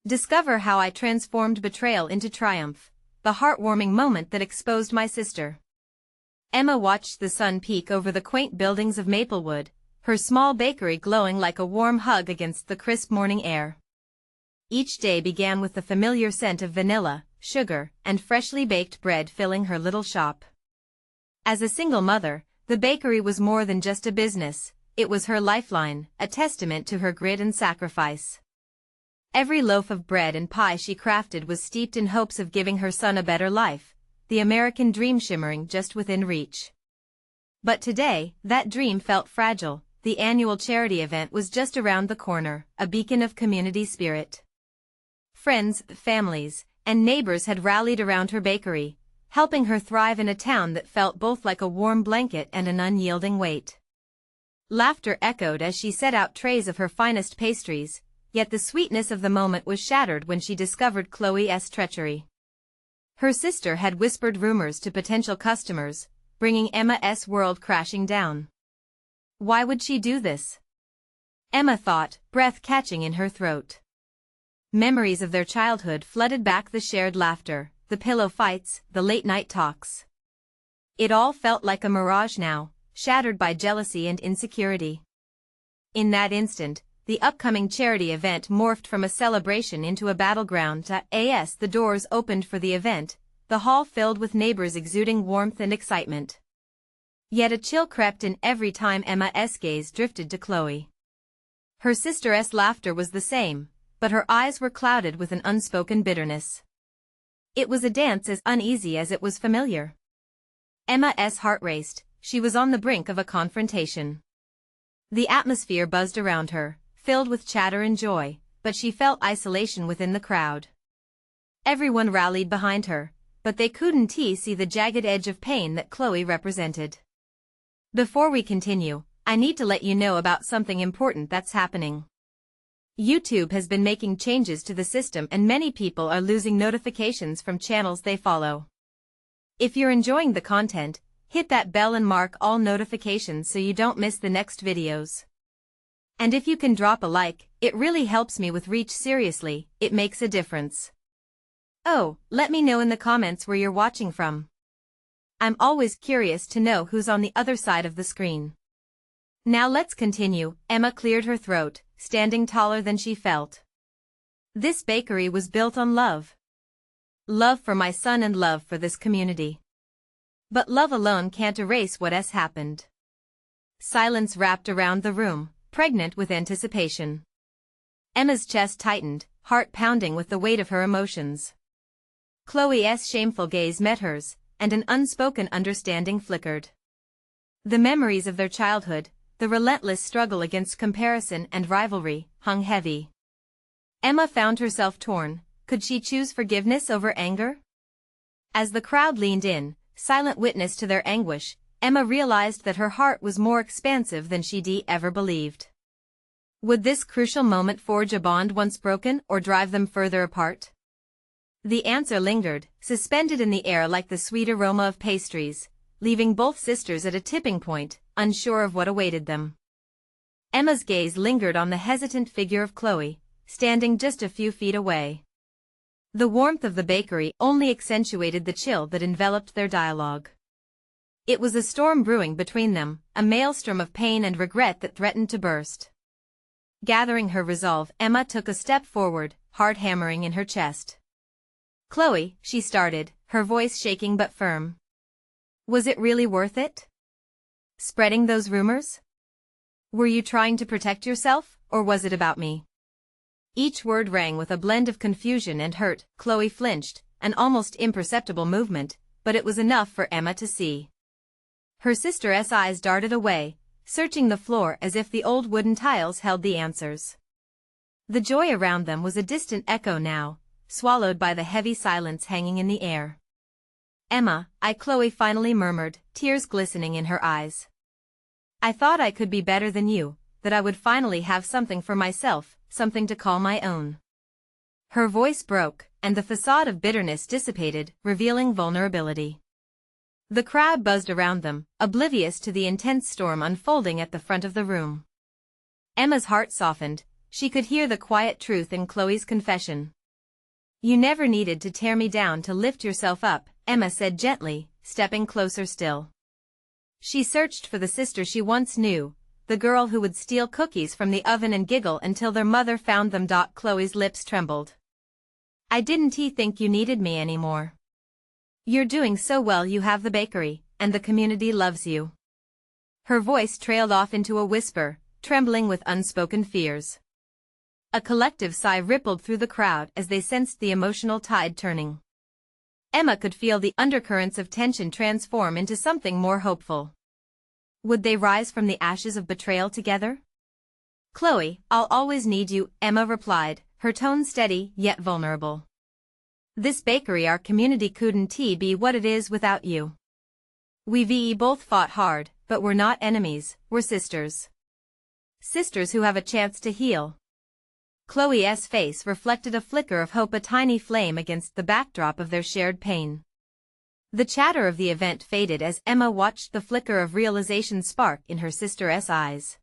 Discover how I transformed betrayal into triumph, the heartwarming moment that exposed my sister. Emma watched the sun peek over the quaint buildings of Maplewood, her small bakery glowing like a warm hug against the crisp morning air. Each day began with the familiar scent of vanilla, sugar, and freshly baked bread filling her little shop. As a single mother, the bakery was more than just a business, it was her lifeline, a testament to her grit and sacrifice. Every loaf of bread and pie she crafted was steeped in hopes of giving her son a better life, the American dream shimmering just within reach. But today, that dream felt fragile. The annual charity event was just around the corner, a beacon of community spirit. Friends, families, and neighbors had rallied around her bakery, helping her thrive in a town that felt both like a warm blanket and an unyielding weight. Laughter echoed as she set out trays of her finest pastries, yet the sweetness of the moment was shattered when she discovered Chloe's treachery. Her sister had whispered rumors to potential customers, bringing Emma's world crashing down. Why would she do this? Emma thought, breath catching in her throat. Memories of their childhood flooded back, the shared laughter, the pillow fights, the late-night talks. It all felt like a mirage now, shattered by jealousy and insecurity. In that instant, the upcoming charity event morphed from a celebration into a battleground. As the doors opened for the event, the hall filled with neighbors exuding warmth and excitement. Yet a chill crept in every time Emma's gaze drifted to Chloe. Her sister's laughter was the same, but her eyes were clouded with an unspoken bitterness. It was a dance as uneasy as it was familiar. Emma's heart raced, she was on the brink of a confrontation. The atmosphere buzzed around her, filled with chatter and joy, but she felt isolation within the crowd. Everyone rallied behind her, but they couldn't see the jagged edge of pain that Chloe represented. Before we continue, I need to let you know about something important that's happening. YouTube has been making changes to the system and many people are losing notifications from channels they follow. If you're enjoying the content, hit that bell and mark all notifications so you don't miss the next videos. And if you can drop a like, it really helps me with reach. Seriously, it makes a difference. Oh, let me know in the comments where you're watching from. I'm always curious to know who's on the other side of the screen. Now let's continue. Emma cleared her throat, standing taller than she felt. This bakery was built on love. Love for my son and love for this community. But love alone can't erase what has happened. Silence wrapped around the room, pregnant with anticipation. Emma's chest tightened, heart pounding with the weight of her emotions. Chloe's shameful gaze met hers, and an unspoken understanding flickered. The memories of their childhood, the relentless struggle against comparison and rivalry, hung heavy. Emma found herself torn. Could she choose forgiveness over anger? As the crowd leaned in, silent witness to their anguish, Emma realized that her heart was more expansive than she'd ever believed. Would this crucial moment forge a bond once broken or drive them further apart? The answer lingered, suspended in the air like the sweet aroma of pastries, leaving both sisters at a tipping point, unsure of what awaited them. Emma's gaze lingered on the hesitant figure of Chloe, standing just a few feet away. The warmth of the bakery only accentuated the chill that enveloped their dialogue. It was a storm brewing between them, a maelstrom of pain and regret that threatened to burst. Gathering her resolve, Emma took a step forward, heart hammering in her chest. "Chloe," she started, her voice shaking but firm. "Was it really worth it? Spreading those rumors? Were you trying to protect yourself, or was it about me?" Each word rang with a blend of confusion and hurt. Chloe flinched, an almost imperceptible movement, but it was enough for Emma to see. Her sister's eyes darted away, searching the floor as if the old wooden tiles held the answers. The joy around them was a distant echo now, swallowed by the heavy silence hanging in the air. "Emma," Chloe finally murmured, tears glistening in her eyes. "I thought I could be better than you, that I would finally have something for myself, something to call my own." Her voice broke, and the facade of bitterness dissipated, revealing vulnerability. The crowd buzzed around them, oblivious to the intense storm unfolding at the front of the room. Emma's heart softened, she could hear the quiet truth in Chloe's confession. "You never needed to tear me down to lift yourself up," Emma said gently, stepping closer still. She searched for the sister she once knew, the girl who would steal cookies from the oven and giggle until their mother found them. Chloe's lips trembled. "I didn't think you needed me anymore. You're doing so well, you have the bakery, and the community loves you." Her voice trailed off into a whisper, trembling with unspoken fears. A collective sigh rippled through the crowd as they sensed the emotional tide turning. Emma could feel the undercurrents of tension transform into something more hopeful. Would they rise from the ashes of betrayal together? "Chloe, I'll always need you," Emma replied, her tone steady yet vulnerable. "This bakery, our community, couldn't be what it is without you. We've both fought hard, but we're not enemies, we're sisters. Sisters who have a chance to heal." Chloe's face reflected a flicker of hope, a tiny flame against the backdrop of their shared pain. The chatter of the event faded as Emma watched the flicker of realization spark in her sister's eyes.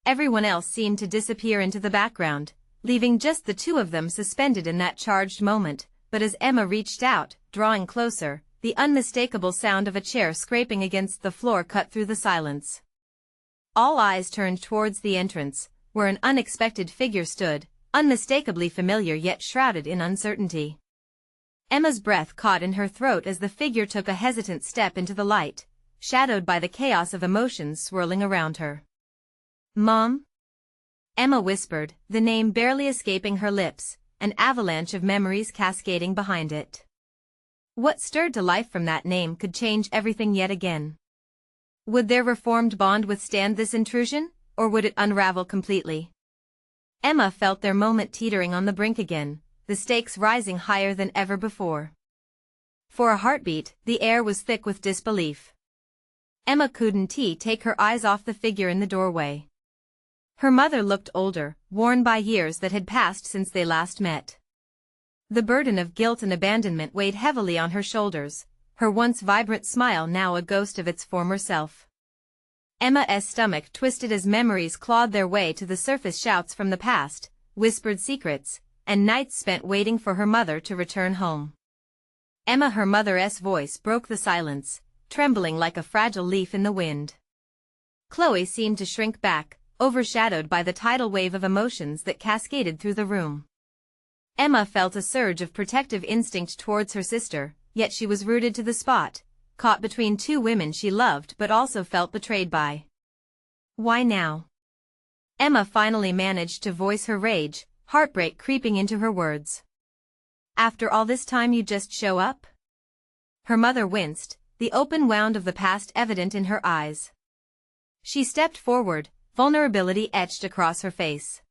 Everyone else seemed to disappear into the background, leaving just the two of them suspended in that charged moment, but as Emma reached out, drawing closer, the unmistakable sound of a chair scraping against the floor cut through the silence. All eyes turned towards the entrance, where an unexpected figure stood, unmistakably familiar yet shrouded in uncertainty. Emma's breath caught in her throat as the figure took a hesitant step into the light, shadowed by the chaos of emotions swirling around her. "Mom?" Emma whispered, the name barely escaping her lips, an avalanche of memories cascading behind it. What stirred to life from that name could change everything yet again. Would their reformed bond withstand this intrusion, or would it unravel completely? Emma felt their moment teetering on the brink again, the stakes rising higher than ever before. For a heartbeat, the air was thick with disbelief. Emma couldn't take her eyes off the figure in the doorway. Her mother looked older, worn by years that had passed since they last met. The burden of guilt and abandonment weighed heavily on her shoulders, her once vibrant smile now a ghost of its former self. Emma's stomach twisted as memories clawed their way to the surface, shouts from the past, whispered secrets, and nights spent waiting for her mother to return home. Her mother's voice broke the silence, trembling like a fragile leaf in the wind. Chloe seemed to shrink back, overshadowed by the tidal wave of emotions that cascaded through the room. Emma felt a surge of protective instinct towards her sister, yet she was rooted to the spot, caught between two women she loved but also felt betrayed by. "Why now?" Emma finally managed to voice her rage, heartbreak creeping into her words. "After all this time you just show up?" Her mother winced, the open wound of the past evident in her eyes. She stepped forward, vulnerability etched across her face.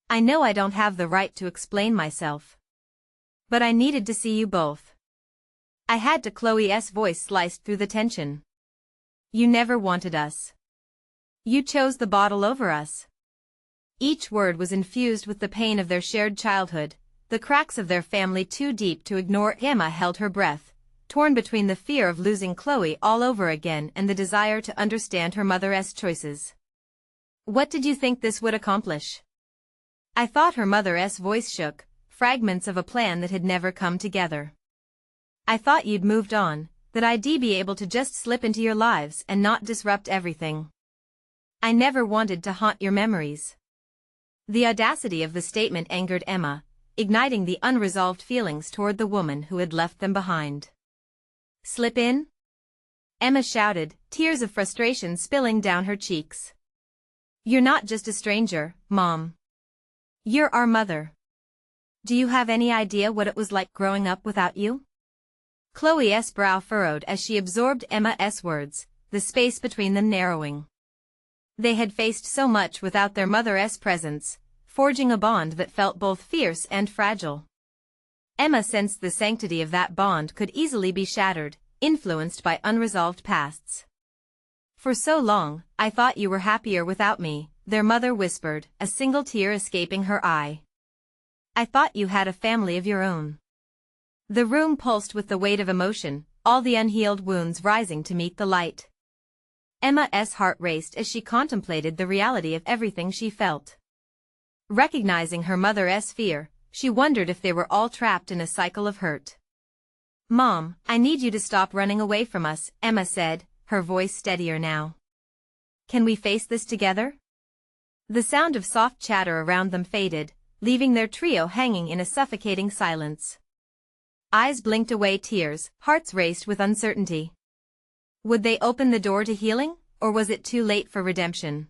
"I know I don't have the right to explain myself. But I needed to see you both. I had to." Chloe's voice sliced through the tension. "You never wanted us. You chose the bottle over us." Each word was infused with the pain of their shared childhood, the cracks of their family too deep to ignore. Emma held her breath, torn between the fear of losing Chloe all over again and the desire to understand her mother's choices. "What did you think this would accomplish?" "I thought." Her mother's voice shook, fragments of a plan that had never come together. "I thought you'd moved on, that I'd be able to just slip into your lives and not disrupt everything. I never wanted to haunt your memories." The audacity of the statement angered Emma, igniting the unresolved feelings toward the woman who had left them behind. "Slip in?" Emma shouted, tears of frustration spilling down her cheeks. "You're not just a stranger, Mom. You're our mother. Do you have any idea what it was like growing up without you?" Chloe's brow furrowed as she absorbed Emma's words, the space between them narrowing. They had faced so much without their mother's presence, forging a bond that felt both fierce and fragile. Emma sensed the sanctity of that bond could easily be shattered, influenced by unresolved pasts. "For so long, I thought you were happier without me," their mother whispered, a single tear escaping her eye. "I thought you had a family of your own." The room pulsed with the weight of emotion, all the unhealed wounds rising to meet the light. Emma's heart raced as she contemplated the reality of everything she felt. Recognizing her mother's fear, she wondered if they were all trapped in a cycle of hurt. "Mom, I need you to stop running away from us," Emma said, her voice steadier now. "Can we face this together?" The sound of soft chatter around them faded, leaving their trio hanging in a suffocating silence. Eyes blinked away tears, hearts raced with uncertainty. Would they open the door to healing, or was it too late for redemption?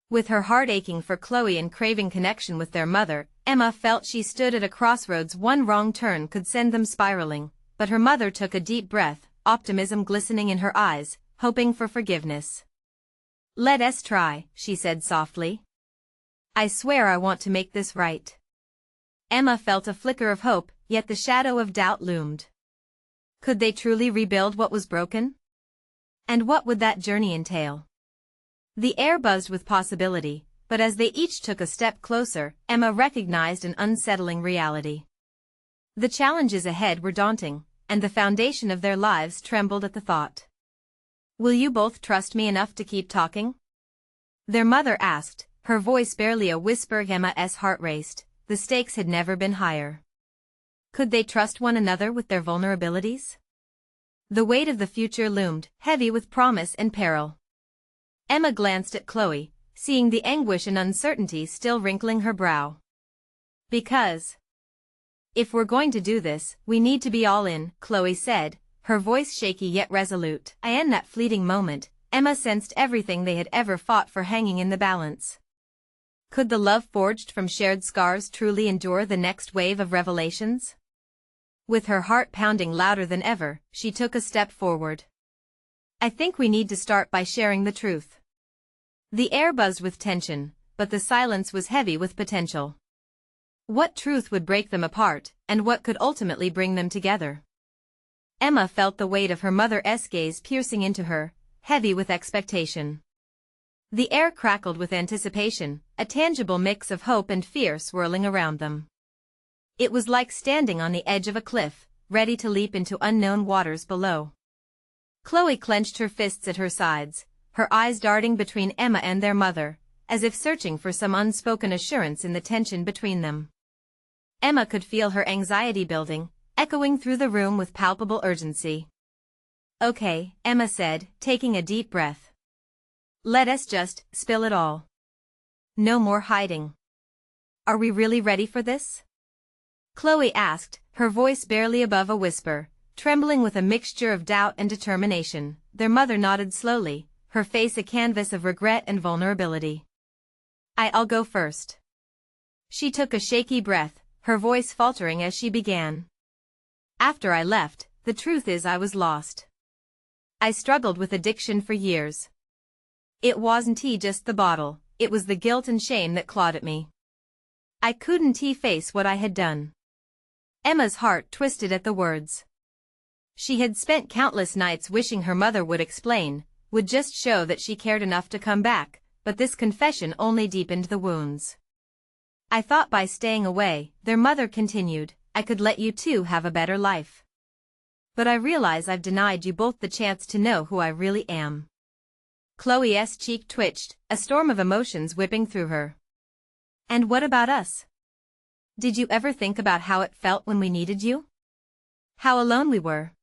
With her heart aching for Chloe and craving connection with their mother, Emma felt she stood at a crossroads. One wrong turn could send them spiraling, but her mother took a deep breath, optimism glistening in her eyes, hoping for forgiveness. "Let us try," she said softly. "I swear I want to make this right." Emma felt a flicker of hope, yet the shadow of doubt loomed. Could they truly rebuild what was broken? And what would that journey entail? The air buzzed with possibility, but as they each took a step closer, Emma recognized an unsettling reality. The challenges ahead were daunting, and the foundation of their lives trembled at the thought. "Will you both trust me enough to keep talking?" their mother asked, her voice barely a whisper. Emma's heart raced. The stakes had never been higher. Could they trust one another with their vulnerabilities? The weight of the future loomed, heavy with promise and peril. Emma glanced at Chloe, seeing the anguish and uncertainty still wrinkling her brow. "Because if we're going to do this, we need to be all in," Chloe said, her voice shaky yet resolute. In that fleeting moment, Emma sensed everything they had ever fought for hanging in the balance. Could the love forged from shared scars truly endure the next wave of revelations? With her heart pounding louder than ever, she took a step forward. "I think we need to start by sharing the truth." The air buzzed with tension, but the silence was heavy with potential. What truth would break them apart, and what could ultimately bring them together? Emma felt the weight of her mother's gaze piercing into her, heavy with expectation. The air crackled with anticipation, a tangible mix of hope and fear swirling around them. It was like standing on the edge of a cliff, ready to leap into unknown waters below. Chloe clenched her fists at her sides, her eyes darting between Emma and their mother, as if searching for some unspoken assurance in the tension between them. Emma could feel her anxiety building, echoing through the room with palpable urgency. "Okay," Emma said, taking a deep breath. "Let us just spill it all. No more hiding. Are we really ready for this?" Chloe asked, her voice barely above a whisper, trembling with a mixture of doubt and determination. Their mother nodded slowly, her face a canvas of regret and vulnerability. "I'll go first." She took a shaky breath, her voice faltering as she began. "After I left, the truth is I was lost. I struggled with addiction for years. It wasn't just the bottle, it was the guilt and shame that clawed at me. I couldn't face what I had done." Emma's heart twisted at the words. She had spent countless nights wishing her mother would explain, would just show that she cared enough to come back, but this confession only deepened the wounds. "I thought by staying away," their mother continued, "I could let you two have a better life. But I realize I've denied you both the chance to know who I really am." Chloe's cheek twitched, a storm of emotions whipping through her. "And what about us? Did you ever think about how it felt when we needed you? How alone we were?"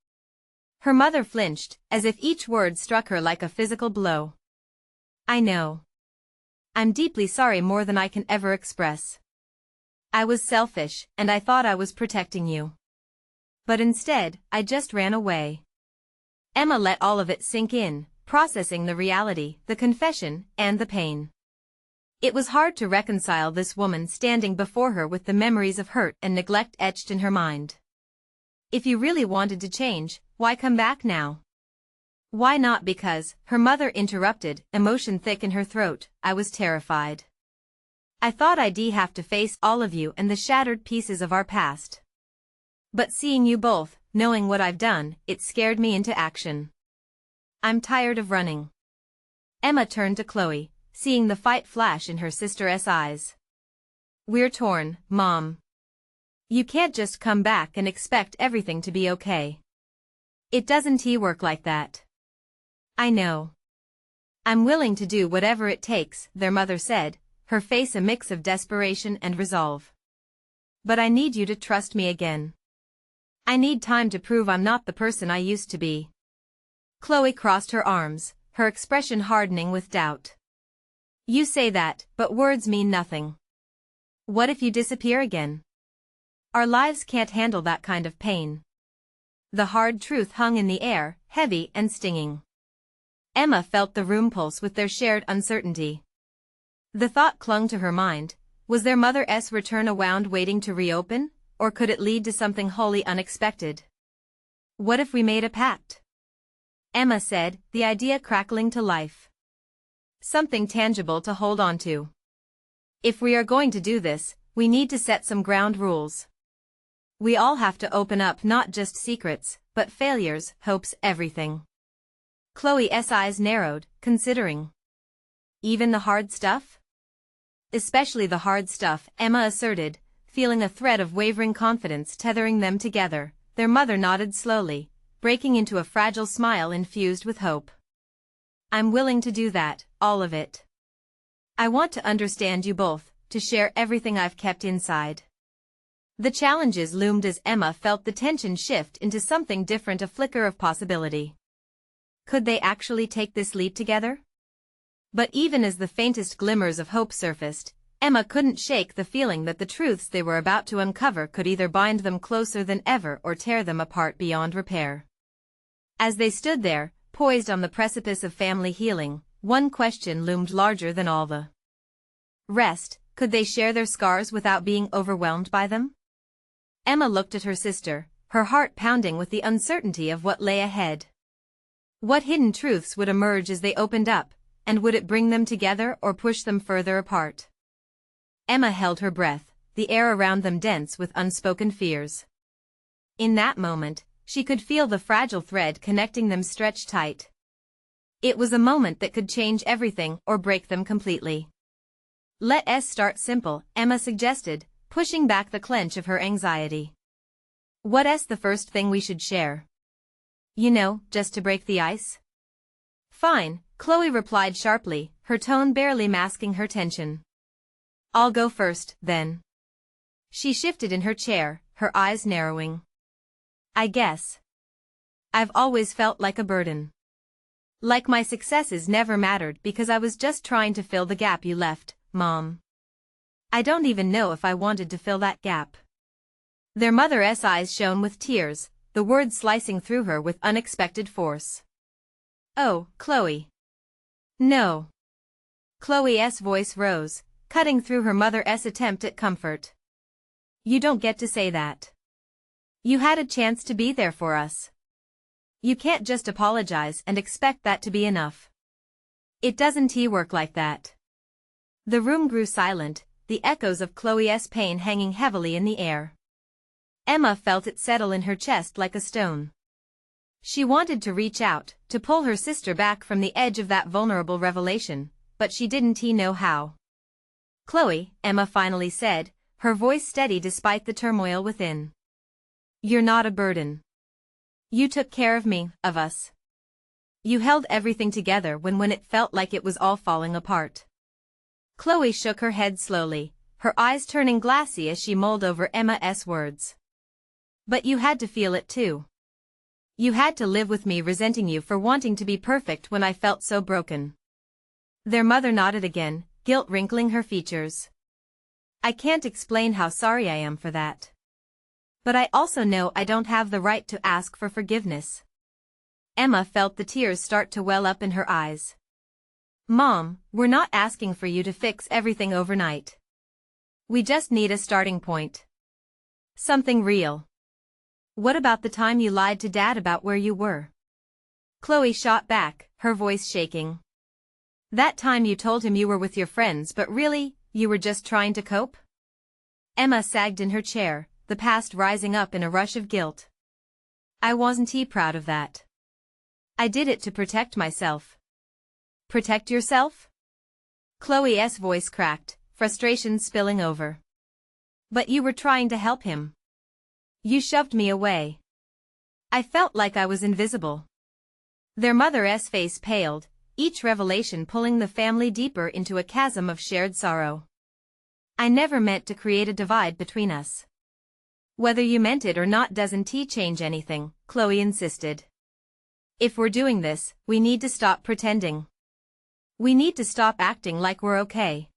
Her mother flinched, as if each word struck her like a physical blow. "I know. I'm deeply sorry, more than I can ever express. I was selfish, and I thought I was protecting you. But instead, I just ran away." Emma let all of it sink in, processing the reality, the confession, and the pain. It was hard to reconcile this woman standing before her with the memories of hurt and neglect etched in her mind. If you really wanted to change, why come back now? "Why not?" "Because," her mother interrupted, emotion thick in her throat, "I was terrified. I thought I'd have to face all of you and the shattered pieces of our past. But seeing you both, knowing what I've done, it scared me into action. I'm tired of running." Emma turned to Chloe, seeing the fight flash in her sister's eyes. "We're torn, Mom. You can't just come back and expect everything to be okay. It doesn't work like that." "I know. I'm willing to do whatever it takes," their mother said, her face a mix of desperation and resolve. But I need you to trust me again. I need time to prove I'm not the person I used to be. Chloe crossed her arms, her expression hardening with doubt. You say that, but words mean nothing. What if you disappear again? Our lives can't handle that kind of pain. The hard truth hung in the air, heavy and stinging. Emma felt the room pulse with their shared uncertainty. The thought clung to her mind, was their mother's return a wound waiting to reopen, or could it lead to something wholly unexpected? What if we made a pact? Emma said, the idea crackling to life. Something tangible to hold on to. If we are going to do this, we need to set some ground rules. We all have to open up not just secrets, but failures, hopes, everything. Chloe's eyes narrowed, considering. Even the hard stuff? Especially the hard stuff, Emma asserted, feeling a thread of wavering confidence tethering them together. Their mother nodded slowly, breaking into a fragile smile infused with hope. I'm willing to do that, all of it. I want to understand you both, to share everything I've kept inside. The challenges loomed as Emma felt the tension shift into something different, a flicker of possibility. Could they actually take this leap together? But even as the faintest glimmers of hope surfaced, Emma couldn't shake the feeling that the truths they were about to uncover could either bind them closer than ever or tear them apart beyond repair. As they stood there, poised on the precipice of family healing, one question loomed larger than all the rest: could they share their scars without being overwhelmed by them? Emma looked at her sister, her heart pounding with the uncertainty of what lay ahead. What hidden truths would emerge as they opened up, and would it bring them together or push them further apart? Emma held her breath, the air around them dense with unspoken fears. In that moment, she could feel the fragile thread connecting them stretch tight. It was a moment that could change everything or break them completely. Let's start simple, Emma suggested, pushing back the clench of her anxiety. What's the first thing we should share? You know, just to break the ice? Fine, Chloe replied sharply, her tone barely masking her tension. I'll go first, then. She shifted in her chair, her eyes narrowing. I guess. I've always felt like a burden. Like my successes never mattered because I was just trying to fill the gap you left, Mom. I don't even know if I wanted to fill that gap. Their mother's eyes shone with tears, the words slicing through her with unexpected force. Oh, Chloe. No. Chloe's voice rose, cutting through her mother's attempt at comfort. You don't get to say that. You had a chance to be there for us. You can't just apologize and expect that to be enough. It doesn't work like that. The room grew silent, the echoes of Chloe's pain hanging heavily in the air. Emma felt it settle in her chest like a stone. She wanted to reach out, to pull her sister back from the edge of that vulnerable revelation, but she didn't know how. Chloe, Emma finally said, her voice steady despite the turmoil within. You're not a burden. You took care of me, of us. You held everything together when it felt like it was all falling apart. Chloe shook her head slowly, her eyes turning glassy as she mulled over Emma's words. But you had to feel it too. You had to live with me resenting you for wanting to be perfect when I felt so broken. Their mother nodded again, guilt wrinkling her features. I can't explain how sorry I am for that. But I also know I don't have the right to ask for forgiveness. Emma felt the tears start to well up in her eyes. Mom, we're not asking for you to fix everything overnight. We just need a starting point. Something real. What about the time you lied to Dad about where you were? Chloe shot back, her voice shaking. That time you told him you were with your friends but really, you were just trying to cope? Emma sagged in her chair, the past rising up in a rush of guilt. I wasn't proud of that. I did it to protect myself. Protect yourself? Chloe's voice cracked, frustration spilling over. But you were trying to help him. You shoved me away. I felt like I was invisible. Their mother's face paled, each revelation pulling the family deeper into a chasm of shared sorrow. I never meant to create a divide between us. Whether you meant it or not doesn't change anything, Chloe insisted. If we're doing this, we need to stop pretending. We need to stop acting like we're okay.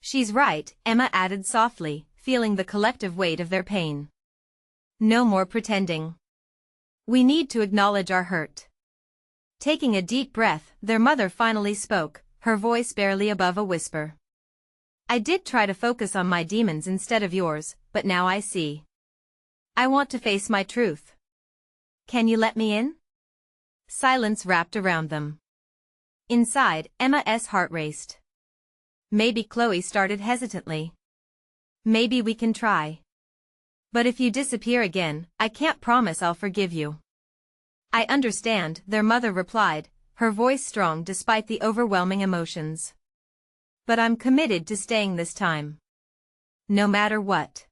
She's right, Emma added softly, feeling the collective weight of their pain. No more pretending. We need to acknowledge our hurt. Taking a deep breath, their mother finally spoke, her voice barely above a whisper. I did try to focus on my demons instead of yours, but now I see. I want to face my truth. Can you let me in? Silence wrapped around them. Inside, Emma's heart raced. Maybe Chloe started hesitantly. Maybe we can try. But if you disappear again, I can't promise I'll forgive you. I understand, their mother replied, her voice strong despite the overwhelming emotions. But I'm committed to staying this time. No matter what.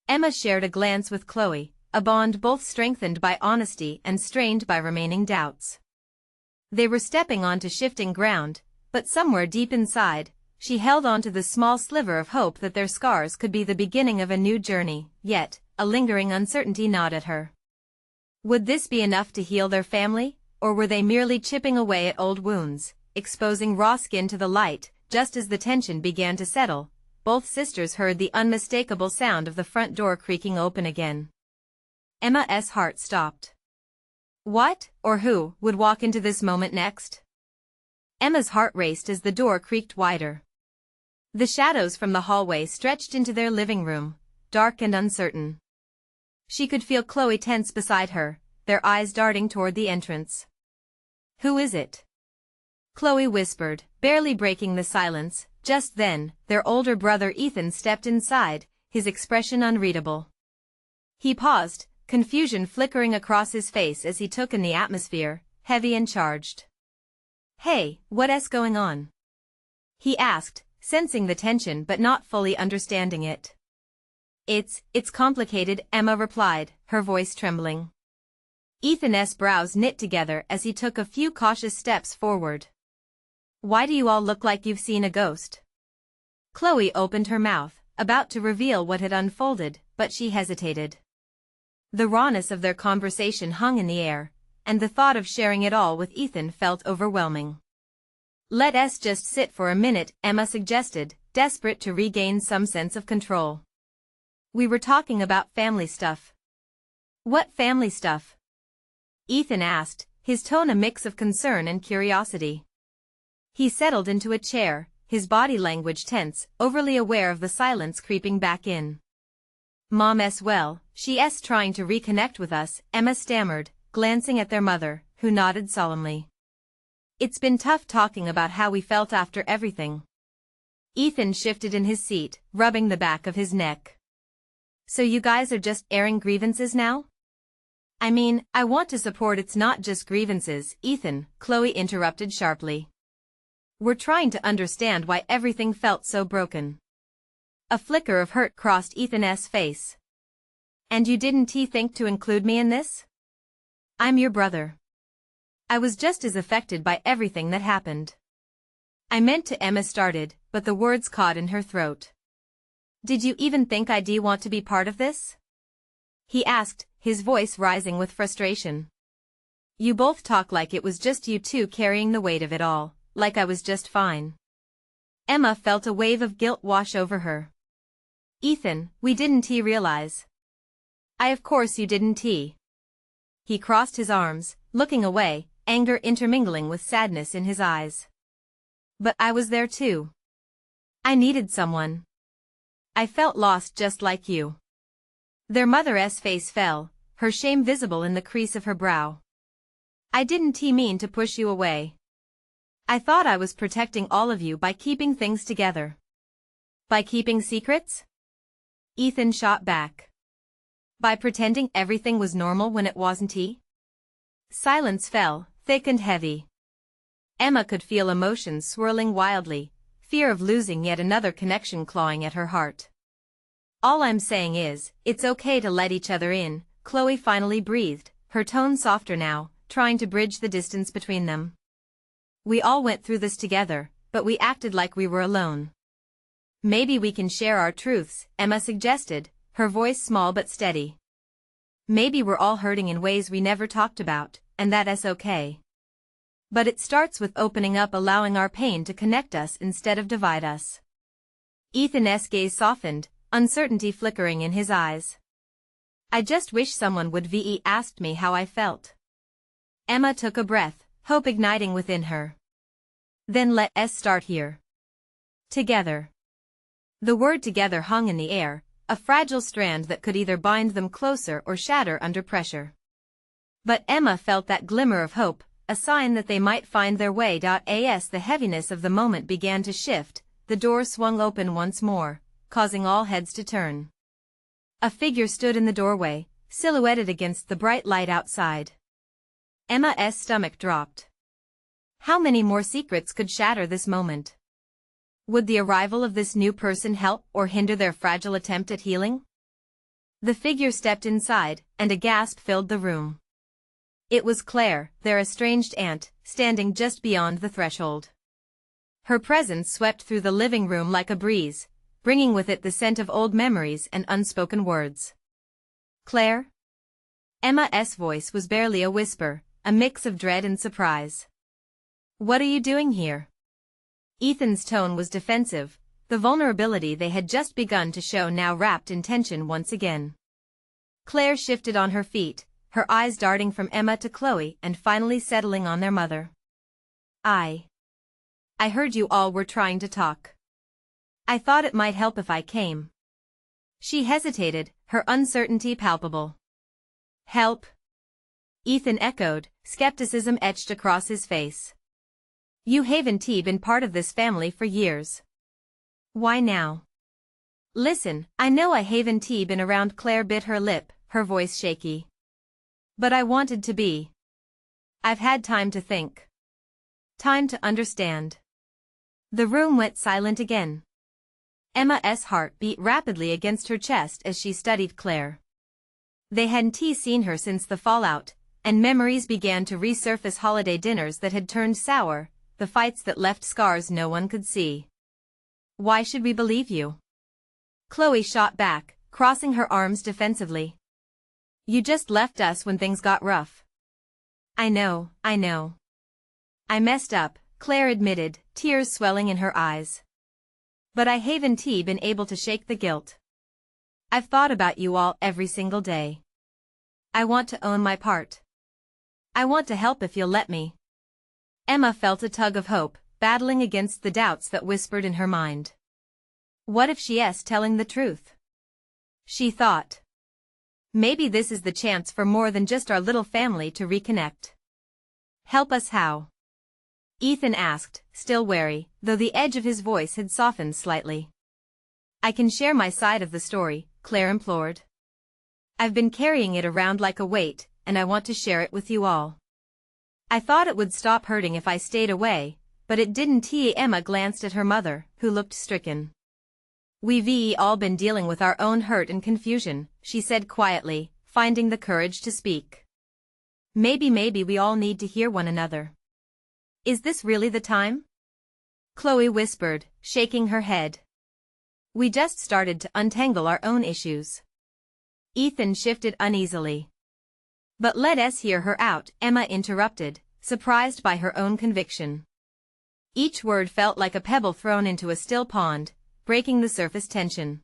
Emma shared a glance with Chloe, a bond both strengthened by honesty and strained by remaining doubts. They were stepping onto shifting ground, but somewhere deep inside, she held onto the small sliver of hope that their scars could be the beginning of a new journey, yet, a lingering uncertainty gnawed at her. Would this be enough to heal their family, or were they merely chipping away at old wounds, exposing raw skin to the light? Just as the tension began to settle, both sisters heard the unmistakable sound of the front door creaking open again. Emma's heart stopped. What, or who, would walk into this moment next? Emma's heart raced as the door creaked wider. The shadows from the hallway stretched into their living room, dark and uncertain. She could feel Chloe tense beside her, their eyes darting toward the entrance. Who is it? Chloe whispered, barely breaking the silence. Just then, their older brother Ethan stepped inside, his expression unreadable. He paused, confusion flickering across his face as he took in the atmosphere, heavy and charged. Hey, what's going on? He asked, sensing the tension but not fully understanding it. It's complicated, Emma replied, her voice trembling. Ethan's brows knit together as he took a few cautious steps forward. Why do you all look like you've seen a ghost? Chloe opened her mouth, about to reveal what had unfolded, but she hesitated. The rawness of their conversation hung in the air, and the thought of sharing it all with Ethan felt overwhelming. Let us just sit for a minute, Emma suggested, desperate to regain some sense of control. We were talking about family stuff. What family stuff? Ethan asked, his tone a mix of concern and curiosity. He settled into a chair, his body language tense, overly aware of the silence creeping back in. Mom's well, she's trying to reconnect with us, Emma stammered, glancing at their mother, who nodded solemnly. It's been tough talking about how we felt after everything. Ethan shifted in his seat, rubbing the back of his neck. So you guys are just airing grievances now? I mean, I want to support. It's not just grievances, Ethan, Chloe interrupted sharply. We're trying to understand why everything felt so broken. A flicker of hurt crossed Ethan's face. And you didn't think to include me in this? I'm your brother. I was just as affected by everything that happened. I meant to, Emma started, but the words caught in her throat. Did you even think I'd want to be part of this? He asked, his voice rising with frustration. You both talk like it was just you two carrying the weight of it all. Like I was just fine. Emma felt a wave of guilt wash over her. Ethan, we didn't realize. Of course you didn't. He crossed his arms, looking away, anger intermingling with sadness in his eyes. But I was there too. I needed someone. I felt lost just like you. Their mother's face fell, her shame visible in the crease of her brow. I didn't mean to push you away. I thought I was protecting all of you by keeping things together. By keeping secrets? Ethan shot back. By pretending everything was normal when it wasn't. Silence fell, thick and heavy. Emma could feel emotions swirling wildly, fear of losing yet another connection clawing at her heart. All I'm saying is, it's okay to let each other in, Chloe finally breathed, her tone softer now, trying to bridge the distance between them. We all went through this together, but we acted like we were alone. Maybe we can share our truths, Emma suggested, her voice small but steady. Maybe we're all hurting in ways we never talked about, and that's okay. But it starts with opening up, allowing our pain to connect us instead of divide us. Ethan's gaze softened, uncertainty flickering in his eyes. I just wish someone would have asked me how I felt. Emma took a breath, hope igniting within her. Then let us start here. Together. The word together hung in the air, a fragile strand that could either bind them closer or shatter under pressure. But Emma felt that glimmer of hope, a sign that they might find their way. As the heaviness of the moment began to shift, the door swung open once more, causing all heads to turn. A figure stood in the doorway, silhouetted against the bright light outside. Emma's stomach dropped. How many more secrets could shatter this moment? Would the arrival of this new person help or hinder their fragile attempt at healing? The figure stepped inside, and a gasp filled the room. It was Claire, their estranged aunt, standing just beyond the threshold. Her presence swept through the living room like a breeze, bringing with it the scent of old memories and unspoken words. Claire? Emma's voice was barely a whisper, a mix of dread and surprise. What are you doing here? Ethan's tone was defensive, the vulnerability they had just begun to show now wrapped in tension once again. Claire shifted on her feet, her eyes darting from Emma to Chloe and finally settling on their mother. I heard you all were trying to talk. I thought it might help if I came. She hesitated, her uncertainty palpable. Help? Ethan echoed, skepticism etched across his face. You haven't been part of this family for years. Why now? Listen, I know I haven't been around. Claire bit her lip, her voice shaky. But I wanted to be. I've had time to think. Time to understand. The room went silent again. Emma's heart beat rapidly against her chest as she studied Claire. They hadn't seen her since the fallout, and memories began to resurface: holiday dinners that had turned sour, the fights that left scars no one could see. Why should we believe you? Chloe shot back, crossing her arms defensively. You just left us when things got rough. I know. I messed up, Claire admitted, tears swelling in her eyes. But I haven't been able to shake the guilt. I've thought about you all every single day. I want to own my part. I want to help if you'll let me. Emma felt a tug of hope, battling against the doubts that whispered in her mind. What if she's telling the truth? She thought. Maybe this is the chance for more than just our little family to reconnect. Help us how? Ethan asked, still wary, though the edge of his voice had softened slightly. I can share my side of the story, Claire implored. I've been carrying it around like a weight, and I want to share it with you all. I thought it would stop hurting if I stayed away, but it didn't. Emma glanced at her mother, who looked stricken. We've all been dealing with our own hurt and confusion, she said quietly, finding the courage to speak. Maybe we all need to hear one another. Is this really the time? Chloe whispered, shaking her head. We just started to untangle our own issues. Ethan shifted uneasily. But let us hear her out, Emma interrupted, surprised by her own conviction. Each word felt like a pebble thrown into a still pond, breaking the surface tension.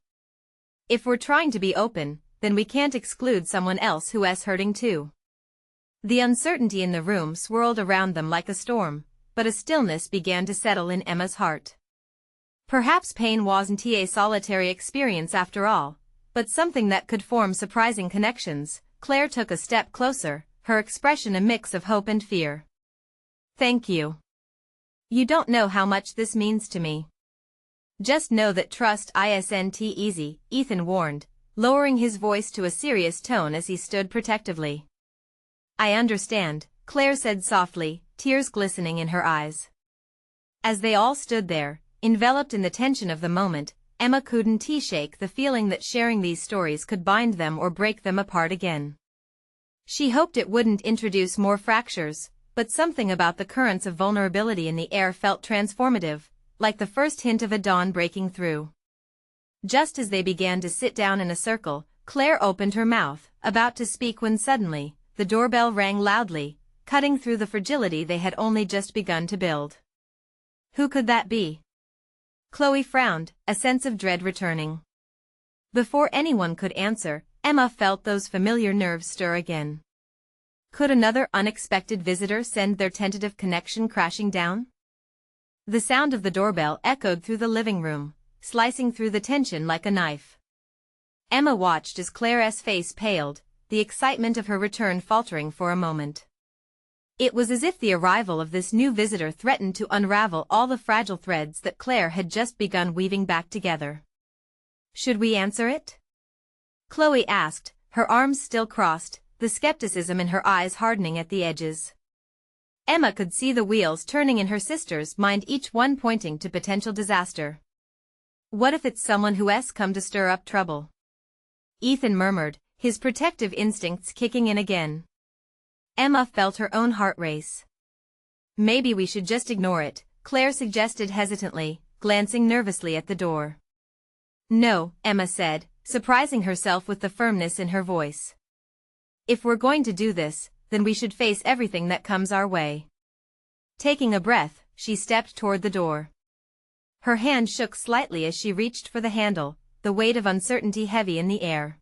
If we're trying to be open, then we can't exclude someone else who is hurting too. The uncertainty in the room swirled around them like a storm, but a stillness began to settle in Emma's heart. Perhaps pain wasn't a solitary experience after all, but something that could form surprising connections. Claire took a step closer, her expression a mix of hope and fear. Thank you. You don't know how much this means to me. Just know that trust isn't easy, Ethan warned, lowering his voice to a serious tone as he stood protectively. I understand, Claire said softly, tears glistening in her eyes. As they all stood there, enveloped in the tension of the moment, Emma couldn't shake the feeling that sharing these stories could bind them or break them apart again. She hoped it wouldn't introduce more fractures, but something about the currents of vulnerability in the air felt transformative, like the first hint of a dawn breaking through. Just as they began to sit down in a circle, Claire opened her mouth, about to speak when suddenly, the doorbell rang loudly, cutting through the fragility they had only just begun to build. Who could that be? Chloe frowned, a sense of dread returning. Before anyone could answer, Emma felt those familiar nerves stir again. Could another unexpected visitor send their tentative connection crashing down? The sound of the doorbell echoed through the living room, slicing through the tension like a knife. Emma watched as Claire's face paled, the excitement of her return faltering for a moment. It was as if the arrival of this new visitor threatened to unravel all the fragile threads that Claire had just begun weaving back together. "Should we answer it?" Chloe asked, her arms still crossed, the skepticism in her eyes hardening at the edges. Emma could see the wheels turning in her sister's mind, each one pointing to potential disaster. "What if it's someone who's come to stir up trouble?" Ethan murmured, his protective instincts kicking in again. Emma felt her own heart race. "Maybe we should just ignore it," Claire suggested hesitantly, glancing nervously at the door. "No," Emma said, surprising herself with the firmness in her voice. "If we're going to do this, then we should face everything that comes our way." Taking a breath, she stepped toward the door. Her hand shook slightly as she reached for the handle, the weight of uncertainty heavy in the air.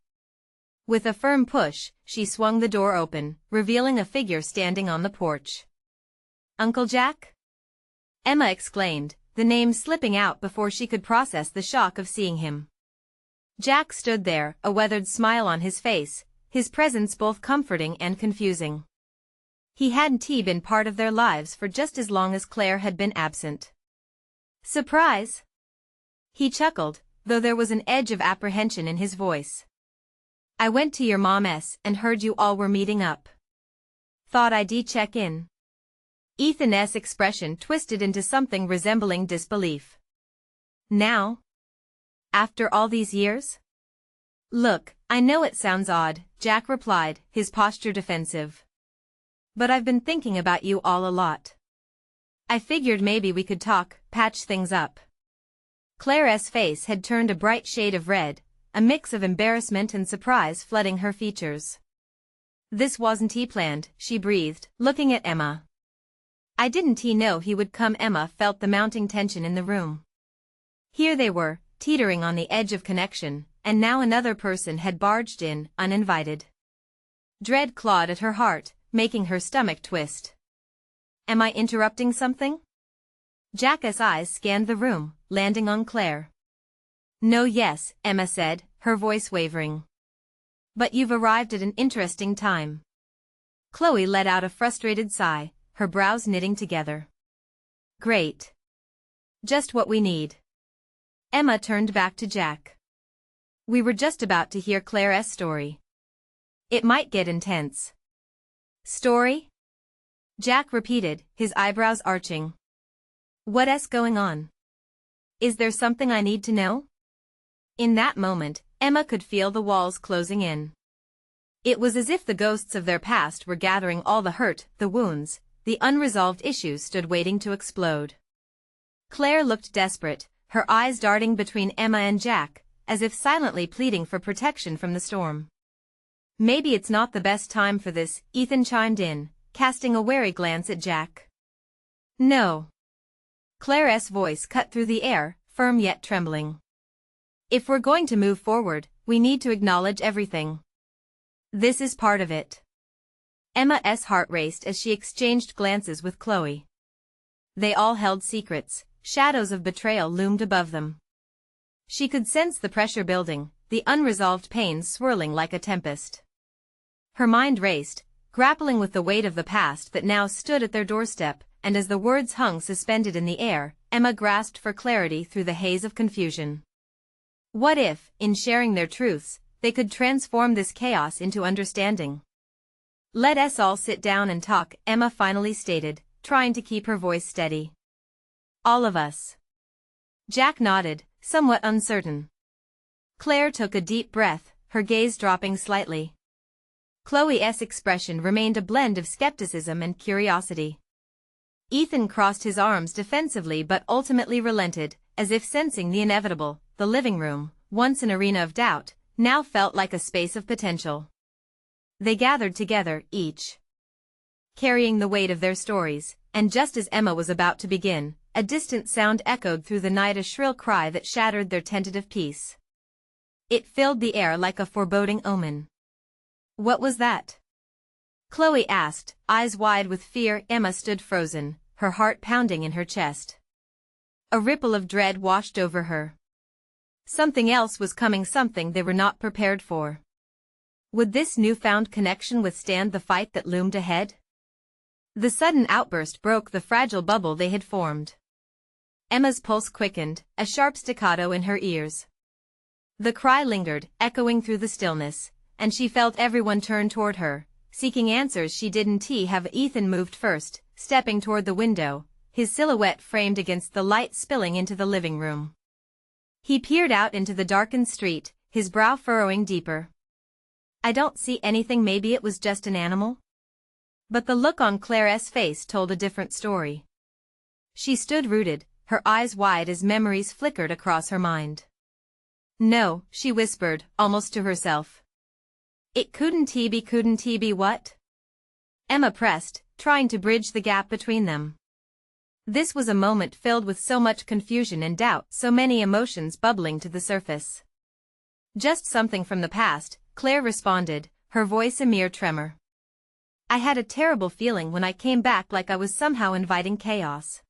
With a firm push, she swung the door open, revealing a figure standing on the porch. "Uncle Jack?" Emma exclaimed, the name slipping out before she could process the shock of seeing him. Jack stood there, a weathered smile on his face, his presence both comforting and confusing. He hadn't been part of their lives for just as long as Claire had been absent. "Surprise?" He chuckled, though there was an edge of apprehension in his voice. "I went to your mom's and heard you all were meeting up. Thought I'd check in." Ethan's expression twisted into something resembling disbelief. "Now? After all these years?" "Look, I know it sounds odd," Jack replied, his posture defensive. "But I've been thinking about you all a lot. I figured maybe we could talk, patch things up." Claire's face had turned a bright shade of red, a mix of embarrassment and surprise flooding her features. "This wasn't planned," she breathed, looking at Emma. "I didn't know he would come." Emma felt the mounting tension in the room. Here they were, teetering on the edge of connection, and now another person had barged in, uninvited. Dread clawed at her heart, making her stomach twist. "Am I interrupting something?" Jack's eyes scanned the room, landing on Claire. "No, yes," Emma said, her voice wavering. "But you've arrived at an interesting time." Chloe let out a frustrated sigh, her brows knitting together. "Great. Just what we need." Emma turned back to Jack. "We were just about to hear Claire's story. It might get intense." "Story?" Jack repeated, his eyebrows arching. "What's going on? Is there something I need to know?" In that moment, Emma could feel the walls closing in. It was as if the ghosts of their past were gathering all the hurt, the wounds, the unresolved issues stood waiting to explode. Claire looked desperate, her eyes darting between Emma and Jack, as if silently pleading for protection from the storm. "Maybe it's not the best time for this," Ethan chimed in, casting a wary glance at Jack. "No." Claire's voice cut through the air, firm yet trembling. "If we're going to move forward, we need to acknowledge everything. This is part of it." Emma's heart raced as she exchanged glances with Chloe. They all held secrets, shadows of betrayal loomed above them. She could sense the pressure building, the unresolved pains swirling like a tempest. Her mind raced, grappling with the weight of the past that now stood at their doorstep, and as the words hung suspended in the air, Emma grasped for clarity through the haze of confusion. What if, in sharing their truths, they could transform this chaos into understanding? "Let us all sit down and talk," Emma finally stated, trying to keep her voice steady. "All of us." Jack nodded, somewhat uncertain. Claire took a deep breath, her gaze dropping slightly. Chloe's expression remained a blend of skepticism and curiosity. Ethan crossed his arms defensively but ultimately relented, as if sensing the inevitable. The living room, once an arena of doubt, now felt like a space of potential. They gathered together, each carrying the weight of their stories, and just as Emma was about to begin, a distant sound echoed through the night, a shrill cry that shattered their tentative peace. It filled the air like a foreboding omen. What was that? Chloe asked, eyes wide with fear. Emma stood frozen, her heart pounding in her chest. A ripple of dread washed over her. Something else was coming, something they were not prepared for. Would this newfound connection withstand the fight that loomed ahead? The sudden outburst broke the fragile bubble they had formed. Emma's pulse quickened, a sharp staccato in her ears. The cry lingered, echoing through the stillness, and she felt everyone turn toward her, seeking answers she didn't have. Ethan moved first, stepping toward the window, his silhouette framed against the light spilling into the living room. He peered out into the darkened street, his brow furrowing deeper. I don't see anything, maybe it was just an animal? But the look on Claire's face told a different story. She stood rooted, her eyes wide as memories flickered across her mind. No, she whispered, almost to herself. It couldn't he be what? Emma pressed, trying to bridge the gap between them. This was a moment filled with so much confusion and doubt, so many emotions bubbling to the surface. Just something from the past, Claire responded, her voice a mere tremor. I had a terrible feeling when I came back, like I was somehow inviting chaos.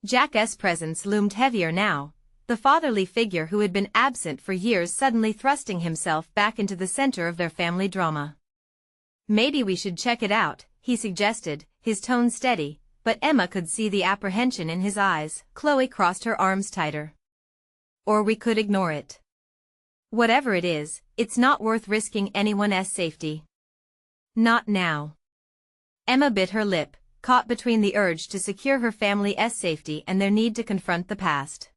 Jack's presence loomed heavier now, the fatherly figure who had been absent for years suddenly thrusting himself back into the center of their family drama. Maybe we should check it out, he suggested, his tone steady, but Emma could see the apprehension in his eyes. Chloe crossed her arms tighter. Or we could ignore it. Whatever it is, it's not worth risking anyone's safety. Not now. Emma bit her lip, caught between the urge to secure her family's safety and their need to confront the past.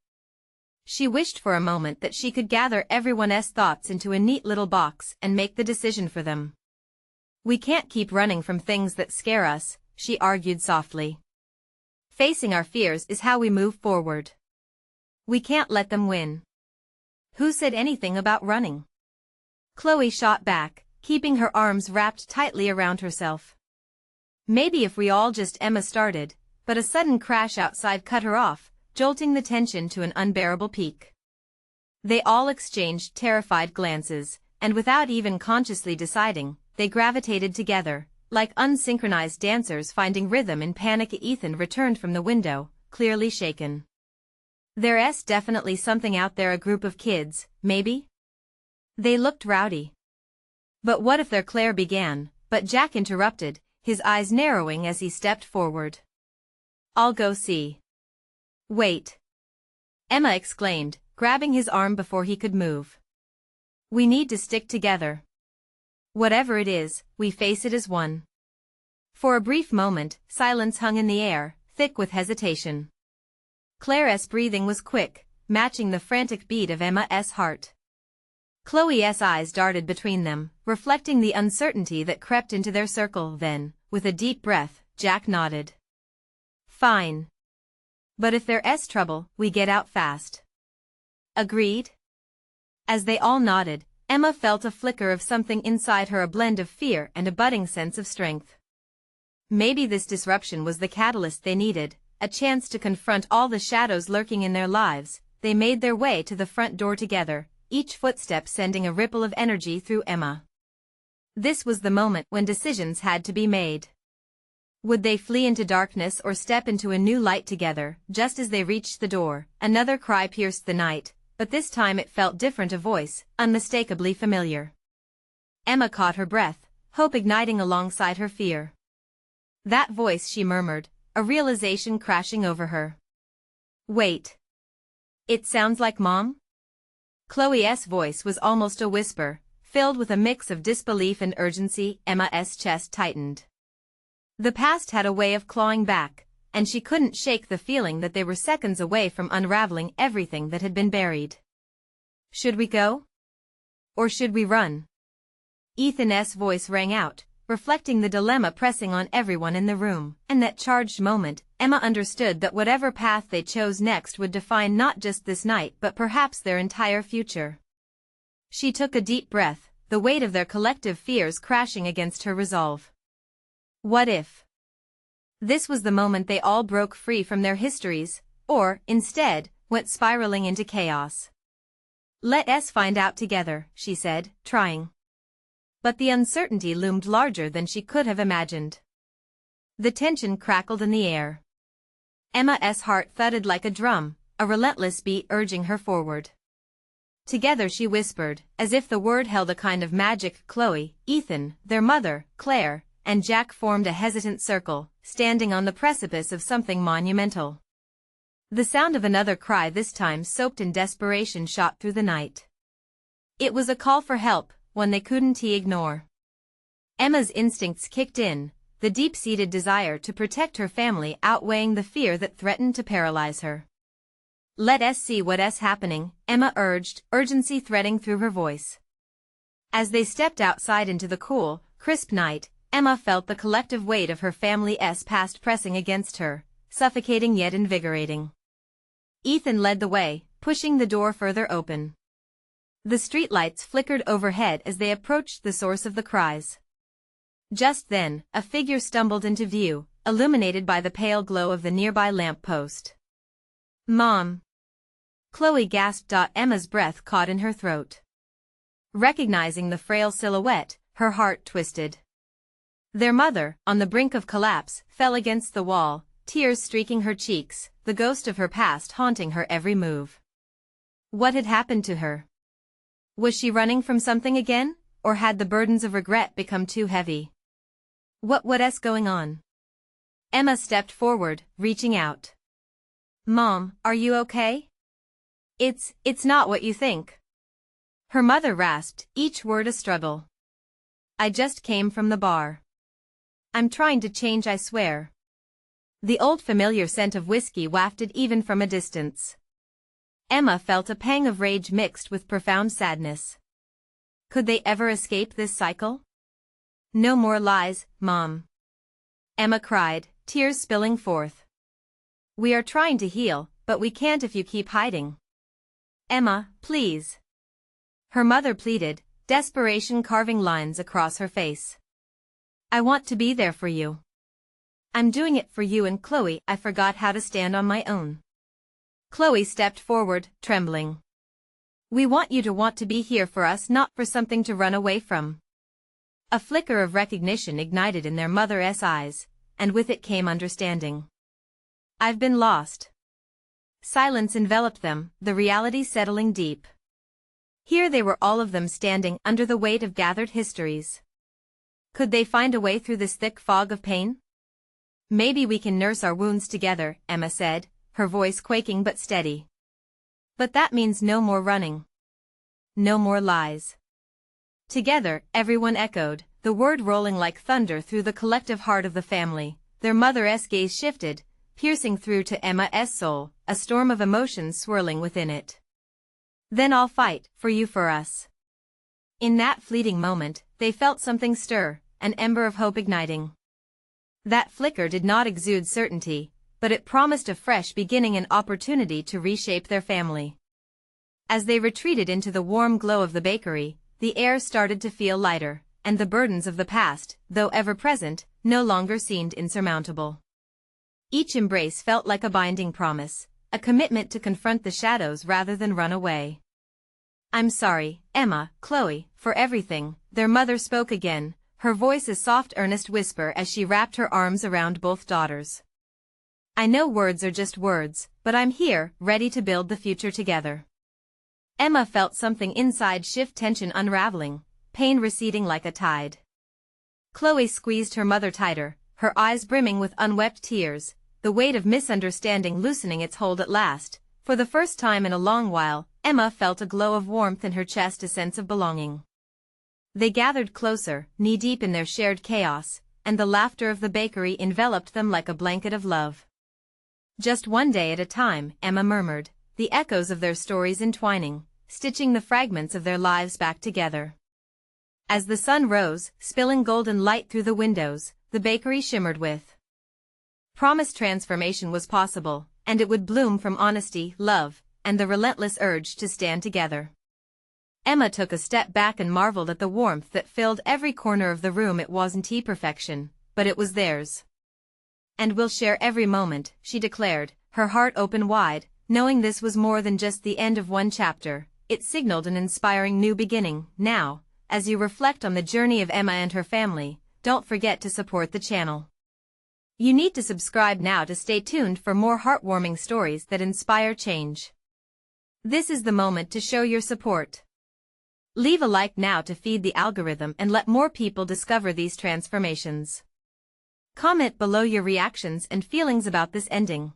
She wished for a moment that she could gather everyone's thoughts into a neat little box and make the decision for them. We can't keep running from things that scare us, she argued softly. Facing our fears is how we move forward. We can't let them win. Who said anything about running? Chloe shot back, keeping her arms wrapped tightly around herself. Maybe if we all just Emma started, but a sudden crash outside cut her off, jolting the tension to an unbearable peak. They all exchanged terrified glances, and without even consciously deciding, they gravitated together, like unsynchronized dancers finding rhythm in panic. Ethan returned from the window, clearly shaken. There's definitely something out there, a group of kids, maybe? They looked rowdy. But what if they're Claire began, but Jack interrupted, his eyes narrowing as he stepped forward. I'll go see. Wait. Emma exclaimed, grabbing his arm before he could move. We need to stick together. Whatever it is, we face it as one. For a brief moment, silence hung in the air, thick with hesitation. Claire's breathing was quick, matching the frantic beat of Emma's heart. Chloe's eyes darted between them, reflecting the uncertainty that crept into their circle. Then, with a deep breath, Jack nodded. Fine. But if there's trouble, we get out fast. Agreed? As they all nodded, Emma felt a flicker of something inside her, a blend of fear and a budding sense of strength. Maybe this disruption was the catalyst they needed, a chance to confront all the shadows lurking in their lives. They made their way to the front door together, each footstep sending a ripple of energy through Emma. This was the moment when decisions had to be made. Would they flee into darkness or step into a new light together? Just as they reached the door, another cry pierced the night, but this time it felt different, a voice, unmistakably familiar. Emma caught her breath, hope igniting alongside her fear. That voice, she murmured, a realization crashing over her. Wait. It sounds like Mom? Chloe's voice was almost a whisper, filled with a mix of disbelief and urgency. Emma's chest tightened. The past had a way of clawing back, and she couldn't shake the feeling that they were seconds away from unraveling everything that had been buried. Should we go? Or should we run? Ethan's voice rang out, reflecting the dilemma pressing on everyone in the room. In that charged moment, Emma understood that whatever path they chose next would define not just this night but perhaps their entire future. She took a deep breath, the weight of their collective fears crashing against her resolve. What if this was the moment they all broke free from their histories, or, instead, went spiraling into chaos? "Let us find out together," she said, trying. But the uncertainty loomed larger than she could have imagined. The tension crackled in the air. Emma's heart thudded like a drum, a relentless beat urging her forward. Together she whispered, as if the word held a kind of magic. Chloe, Ethan, their mother, Claire, and Jack formed a hesitant circle, standing on the precipice of something monumental. The sound of another cry, this time soaked in desperation, shot through the night. It was a call for help, one they couldn't ignore. Emma's instincts kicked in, the deep-seated desire to protect her family outweighing the fear that threatened to paralyze her. "Let us see what's happening," Emma urged, urgency threading through her voice. As they stepped outside into the cool, crisp night, Emma felt the collective weight of her family's past pressing against her, suffocating yet invigorating. Ethan led the way, pushing the door further open. The streetlights flickered overhead as they approached the source of the cries. Just then, a figure stumbled into view, illuminated by the pale glow of the nearby lamp post. "Mom!" Chloe gasped. Emma's breath caught in her throat. Recognizing the frail silhouette, her heart twisted. Their mother, on the brink of collapse, fell against the wall, tears streaking her cheeks, the ghost of her past haunting her every move. What had happened to her? Was she running from something again, or had the burdens of regret become too heavy? What's going on? Emma stepped forward, reaching out. "Mom, are you okay?" It's not what you think." Her mother rasped, each word a struggle. "I just came from the bar. I'm trying to change, I swear." The old familiar scent of whiskey wafted even from a distance. Emma felt a pang of rage mixed with profound sadness. Could they ever escape this cycle? "No more lies, Mom," Emma cried, tears spilling forth. "We are trying to heal, but we can't if you keep hiding." "Emma, please." Her mother pleaded, desperation carving lines across her face. "I want to be there for you. I'm doing it for you and Chloe. I forgot how to stand on my own." Chloe stepped forward, trembling. "We want you to want to be here for us, not for something to run away from." A flicker of recognition ignited in their mother's eyes, and with it came understanding. "I've been lost." Silence enveloped them, the reality settling deep. Here they were, all of them standing under the weight of gathered histories. Could they find a way through this thick fog of pain? "Maybe we can nurse our wounds together," Emma said, her voice quaking but steady. "But that means no more running. No more lies." Together, everyone echoed, the word rolling like thunder through the collective heart of the family. Their mother's gaze shifted, piercing through to Emma's soul, a storm of emotions swirling within it. "Then I'll fight, for you, for us." In that fleeting moment, they felt something stir, an ember of hope igniting. That flicker did not exude certainty, but it promised a fresh beginning, an opportunity to reshape their family. As they retreated into the warm glow of the bakery, the air started to feel lighter, and the burdens of the past, though ever present, no longer seemed insurmountable. Each embrace felt like a binding promise, a commitment to confront the shadows rather than run away. "I'm sorry, Emma, Chloe, for everything," their mother spoke again, her voice a soft earnest whisper as she wrapped her arms around both daughters. "I know words are just words, but I'm here, ready to build the future together." Emma felt something inside shift, tension unraveling, pain receding like a tide. Chloe squeezed her mother tighter, her eyes brimming with unwept tears, the weight of misunderstanding loosening its hold at last. For the first time in a long while, Emma felt a glow of warmth in her chest, a sense of belonging. They gathered closer, knee-deep in their shared chaos, and the laughter of the bakery enveloped them like a blanket of love. "Just one day at a time," Emma murmured, the echoes of their stories entwining, stitching the fragments of their lives back together. As the sun rose, spilling golden light through the windows, the bakery shimmered with promise. Transformation was possible, and it would bloom from honesty, love, and the relentless urge to stand together. Emma took a step back and marveled at the warmth that filled every corner of the room. It wasn't perfection, but it was theirs. "And we'll share every moment," she declared, her heart open wide, knowing this was more than just the end of one chapter. It signaled an inspiring new beginning. Now, as you reflect on the journey of Emma and her family, don't forget to support the channel. You need to subscribe now to stay tuned for more heartwarming stories that inspire change. This is the moment to show your support. Leave a like now to feed the algorithm and let more people discover these transformations. Comment below your reactions and feelings about this ending.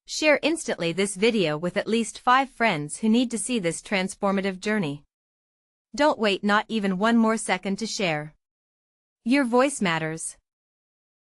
Share instantly this video with at least 5 friends who need to see this transformative journey. Don't wait not even one more second to share. Your voice matters.